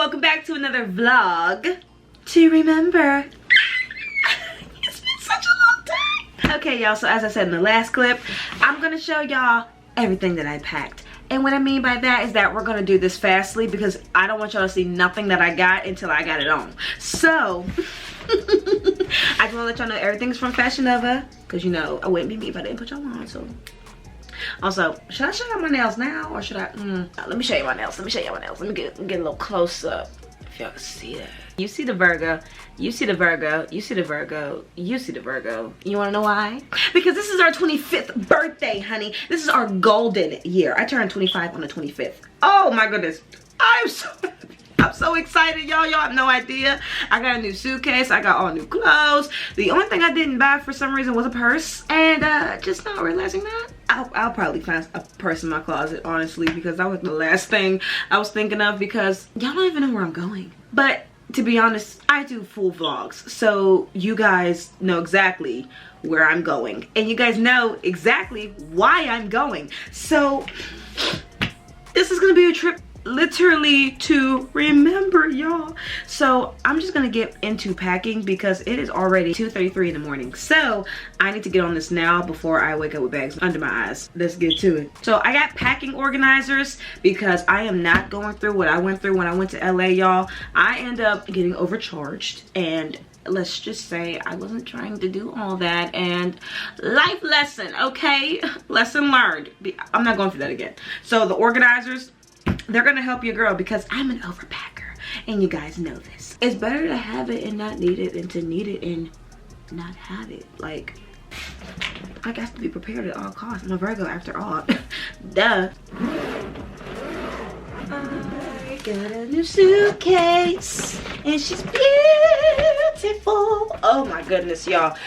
welcome back to another vlog to remember. It's been such a long time. Okay, y'all, so as I said in the last clip, I'm gonna show y'all everything that I packed. And what I mean by that is that we're gonna do this fastly because I don't want y'all to see nothing that I got until I got it on. So I just wanna let y'all know everything's from Fashion Nova, because you know I wouldn't be me if I didn't put y'all on. So also, should I show y'all my nails now or should I let me show you my nails. Let me get a little close up if y'all can see that. You see the Virgo, you see the Virgo, you see the Virgo, you see the Virgo. You wanna know why? Because this is our 25th birthday, honey. This is our golden year. I turned 25 on the 25th. Oh my goodness. I'm so excited, y'all. Y'all have no idea. I got a new suitcase. I got all new clothes. The only thing I didn't buy for some reason was a purse. And just not realizing that, I'll probably find a purse in my closet, honestly, because that was the last thing I was thinking of, because y'all don't even know where I'm going. But to be honest, I do full vlogs, so you guys know exactly where I'm going. And you guys know exactly why I'm going. So this is gonna be a trip literally to remember, y'all. So I'm just gonna get into packing because it is already 2:33 in the morning. So I need to get on this now before I wake up with bags under my eyes. Let's get to it. So I got packing organizers because I am not going through what I went through when I went to LA, y'all. I end up getting overcharged, and let's just say I wasn't trying to do all that. And life lesson, okay? Lesson learned. I'm not going through that again. So the organizers, they're gonna help your girl because I'm an overpacker, and you guys know this. It's better to have it and not need it than to need it and not have it. Like, I got to be prepared at all costs. I'm a Virgo after all. Duh. I got a new suitcase and she's beautiful. Oh my goodness, y'all.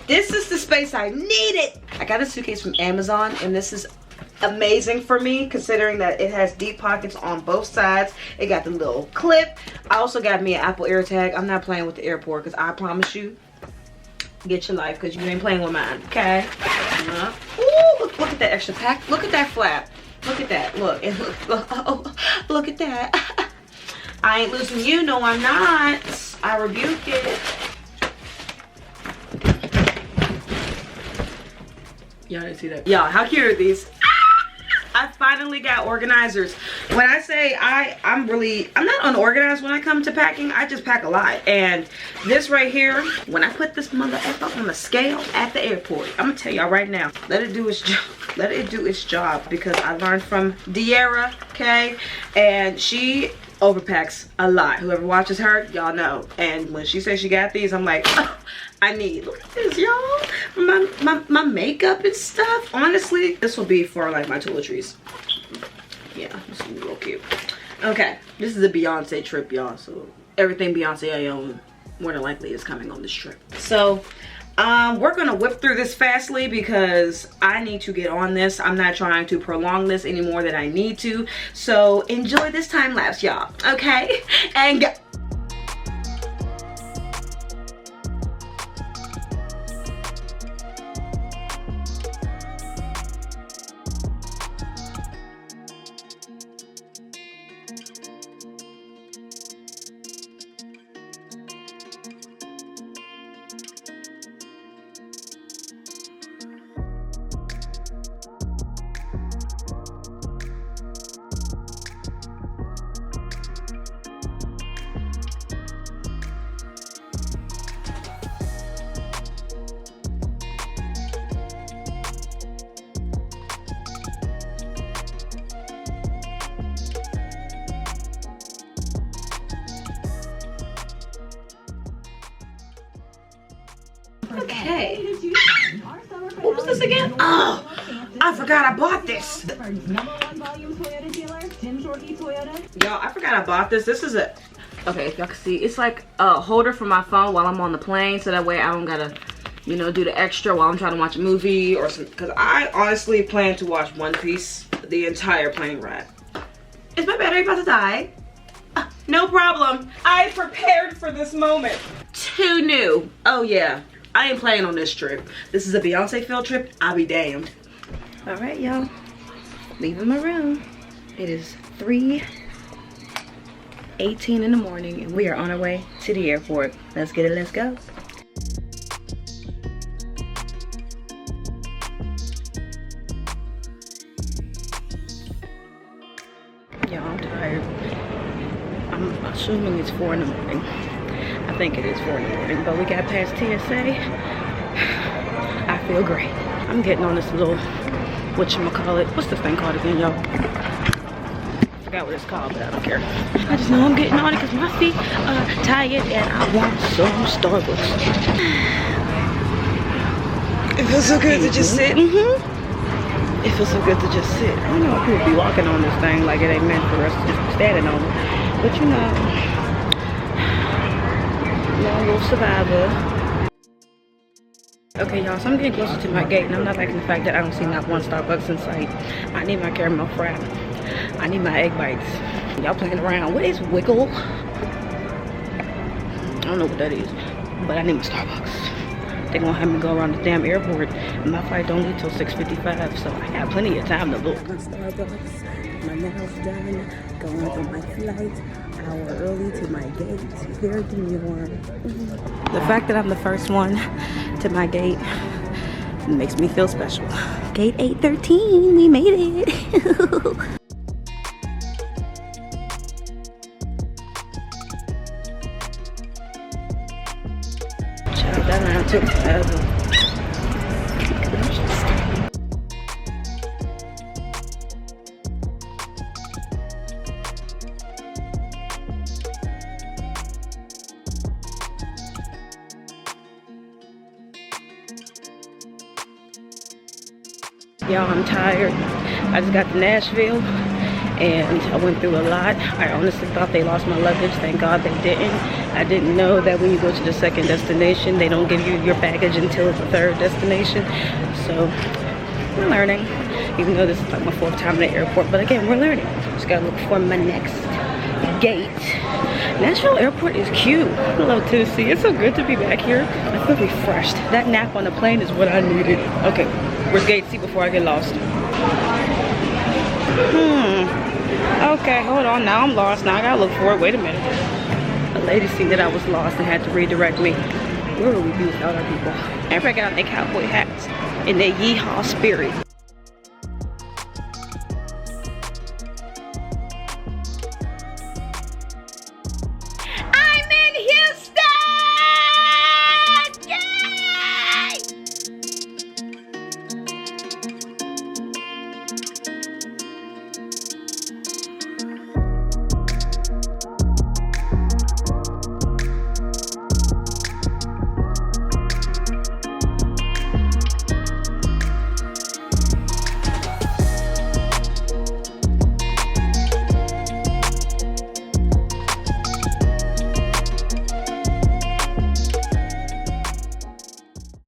This is the space I needed. I got a suitcase from Amazon, and this is amazing for me considering that it has deep pockets on both sides. It got the little clip. I also got me an Apple AirTag. I'm not playing with the airport because I promise you, get your life, because you ain't playing with mine, okay? Ooh, look at that extra pack. Look at that flap. Look at that. Look. Look at that. I ain't losing you. No, I'm not. I rebuke it. Y'all didn't see that. Y'all, how cute are these? I finally got organizers. When I say I'm not unorganized when I come to packing. I just pack a lot. And this right here, when I put this mother effer on the scale at the airport, I'm gonna tell y'all right now, let it do its job. Let it do its job, because I learned from De'Ara, okay? And she overpacks a lot. Whoever watches her, y'all know. And when she says she got these, I'm like, oh, I need, look at this, y'all. My makeup and stuff. Honestly, this will be for like my toiletries. Yeah, this will be real cute. Okay, this is a Beyonce trip, y'all. So everything Beyonce I own more than likely is coming on this trip. So we're gonna whip through this fastly because I need to get on this. I'm not trying to prolong this any more than I need to. So enjoy this time lapse, y'all. Okay, and go. Okay. What was this again? Oh, I forgot I bought this. Y'all, I forgot I bought this. This is a, okay, if y'all can see, it's like a holder for my phone while I'm on the plane, so that way I don't gotta, you know, do the extra while I'm trying to watch a movie or something. Because I honestly plan to watch One Piece the entire plane ride. Is my battery about to die? No problem. I prepared for this moment. Too new. Oh yeah, I ain't playing on this trip. This is a Beyonce field trip. I'll be damned. All right, y'all. Leaving my room. It is 3 8:18 in the morning and we are on our way to the airport. Let's get it, let's go. Yeah, I'm tired. I'm assuming it's 4 in the morning. I think it is 4 in the morning, but we got past TSA. I feel great. I'm getting on this little, whatchamacallit. What's this thing called again, y'all? I forgot what it's called, but I don't care. I just know I'm getting on it because my feet are tired and I want some Starbucks. It feels so good to just sit. It feels so good to just sit. I don't know if people be walking on this thing like it ain't meant for us to just be standing on it. But you know, lone wolf survivor. Okay, y'all, so I'm getting closer to my gate, and I'm not liking the fact that I don't see not one Starbucks in sight. I need my caramel frap. I need my egg bites. Y'all playing around. What is Wiggle? I don't know what that is, but I need my Starbucks. They're gonna have me go around the damn airport, and my flight don't leave till 6:55, so I got plenty of time to look. My Starbucks, my nails done, going on my flight. Hour early to my gate. Very demure. The fact that I'm the first one to my gate makes me feel special. Gate 813, we made it. Child, that line took forever. Y'all, I'm tired. I just got to Nashville and I went through a lot. I honestly thought they lost my luggage. Thank God they didn't. I didn't know that when you go to the second destination, they don't give you your baggage until the third destination. So we're learning, even though this is like my 4th time in the airport. But again, we're learning. Just gotta look for my next gate. Nashville airport is cute. Hello, Tennessee. It's so good to be back here. I feel refreshed. That nap on the plane is what I needed. Okay, where's gate C before I get lost? Okay, hold on. Now I'm lost. Now I gotta look for it. Wait a minute. A lady seen that I was lost and had to redirect me. Where would we be without our people? Everybody got on their cowboy hats and their yeehaw spirit.